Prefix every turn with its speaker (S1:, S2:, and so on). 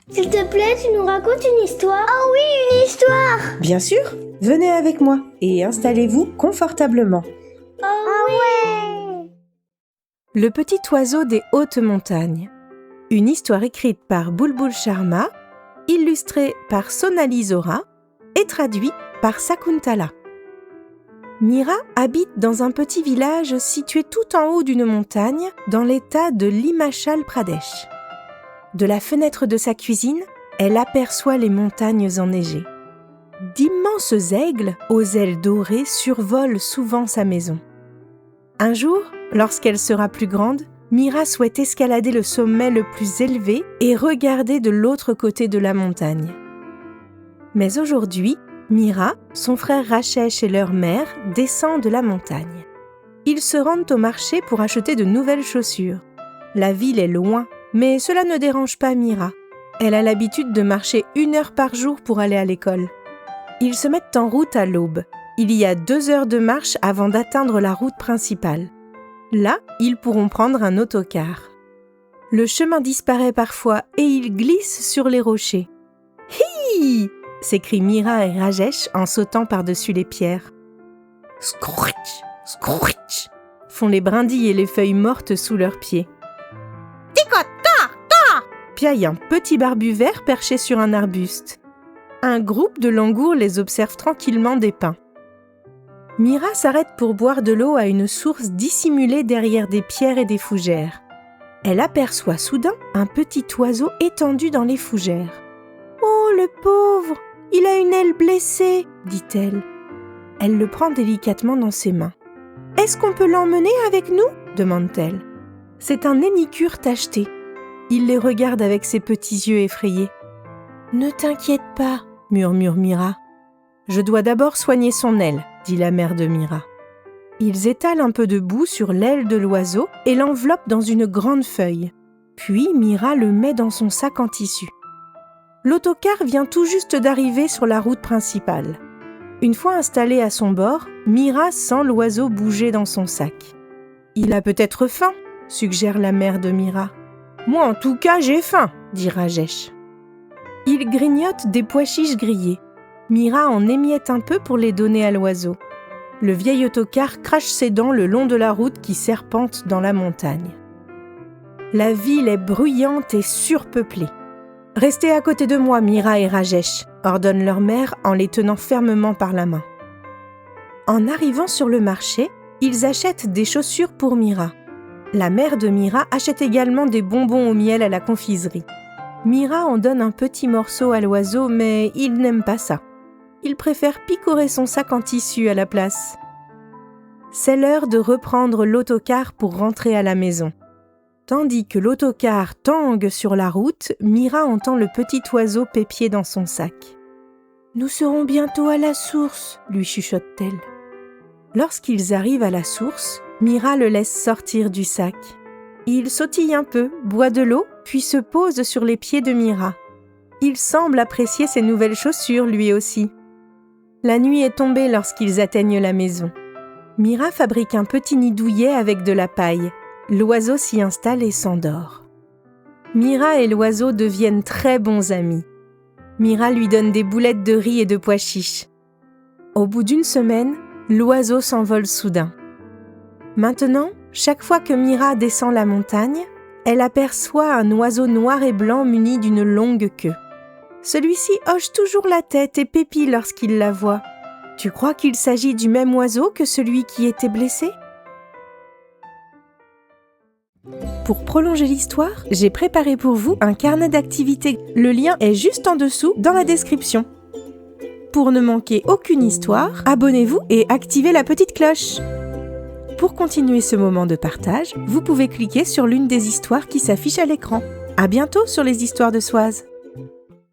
S1: S'il te plaît, tu nous racontes une histoire? Oh oui, une histoire!
S2: Bien sûr, venez avec moi et installez-vous confortablement.
S1: Oh ouais!
S2: Le petit oiseau des hautes montagnes. Une histoire écrite par Bulbul Sharma, illustrée par Sonali Zohra et traduite par Sakuntala. Mira habite dans un petit village situé tout en haut d'une montagne dans l'état de l'Himachal Pradesh. De la fenêtre de sa cuisine, elle aperçoit les montagnes enneigées. D'immenses aigles aux ailes dorées survolent souvent sa maison. Un jour, lorsqu'elle sera plus grande, Mira souhaite escalader le sommet le plus élevé et regarder de l'autre côté de la montagne. Mais aujourd'hui, Mira, son frère Rachesh et leur mère descendent de la montagne. Ils se rendent au marché pour acheter de nouvelles chaussures. La ville est loin, mais cela ne dérange pas Mira. Elle a l'habitude de marcher 1 heure par jour pour aller à l'école. Ils se mettent en route à l'aube. Il y a 2 heures de marche avant d'atteindre la route principale. Là, ils pourront prendre un autocar. Le chemin disparaît parfois et ils glissent sur les rochers. « Hi !» s'écrient Mira et Rajesh en sautant par-dessus les pierres. « Scritch, scritch !» font les brindilles et les feuilles mortes sous leurs pieds. « Ticota-ta !» piaille un petit barbu vert perché sur un arbuste. Un groupe de langours les observe tranquillement des pins. Mira s'arrête pour boire de l'eau à une source dissimulée derrière des pierres et des fougères. Elle aperçoit soudain un petit oiseau étendu dans les fougères. « Oh, le pauvre! Il a une aile blessée !» dit-elle. Elle le prend délicatement dans ses mains. « Est-ce qu'on peut l'emmener avec nous ?» demande-t-elle. C'est un hénicure tacheté. Il les regarde avec ses petits yeux effrayés. « Ne t'inquiète pas !» murmure Mira. « Je dois d'abord soigner son aile », dit la mère de Mira. Ils étalent un peu de boue sur l'aile de l'oiseau et l'enveloppent dans une grande feuille. Puis Mira le met dans son sac en tissu. L'autocar vient tout juste d'arriver sur la route principale. Une fois installé à son bord, Mira sent l'oiseau bouger dans son sac. « Il a peut-être faim », suggère la mère de Mira. « Moi en tout cas j'ai faim », dit Rajesh. Il grignote des pois chiches grillés. Mira en émiette un peu pour les donner à l'oiseau. Le vieil autocar crache ses dents le long de la route qui serpente dans la montagne. La ville est bruyante et surpeuplée. « Restez à côté de moi, Mira et Rajesh », ordonne leur mère en les tenant fermement par la main. En arrivant sur le marché, ils achètent des chaussures pour Mira. La mère de Mira achète également des bonbons au miel à la confiserie. Mira en donne un petit morceau à l'oiseau, mais il n'aime pas ça. Il préfère picorer son sac en tissu à la place. C'est l'heure de reprendre l'autocar pour rentrer à la maison. Tandis que l'autocar tangue sur la route, Mira entend le petit oiseau pépier dans son sac. « Nous serons bientôt à la source », lui chuchote-t-elle. Lorsqu'ils arrivent à la source, Mira le laisse sortir du sac. Il sautille un peu, boit de l'eau, puis se pose sur les pieds de Mira. Il semble apprécier ses nouvelles chaussures lui aussi. La nuit est tombée lorsqu'ils atteignent la maison. Mira fabrique un petit nid douillet avec de la paille. L'oiseau s'y installe et s'endort. Mira et l'oiseau deviennent très bons amis. Mira lui donne des boulettes de riz et de pois chiches. Au bout d'1 semaine, l'oiseau s'envole soudain. Maintenant, chaque fois que Mira descend la montagne, elle aperçoit un oiseau noir et blanc muni d'une longue queue. Celui-ci hoche toujours la tête et pépille lorsqu'il la voit. Tu crois qu'il s'agit du même oiseau que celui qui était blessé ? Pour prolonger l'histoire, j'ai préparé pour vous un carnet d'activités. Le lien est juste en dessous dans la description. Pour ne manquer aucune histoire, abonnez-vous et activez la petite cloche. Pour continuer ce moment de partage, vous pouvez cliquer sur l'une des histoires qui s'affichent à l'écran. À bientôt sur les histoires de Soise.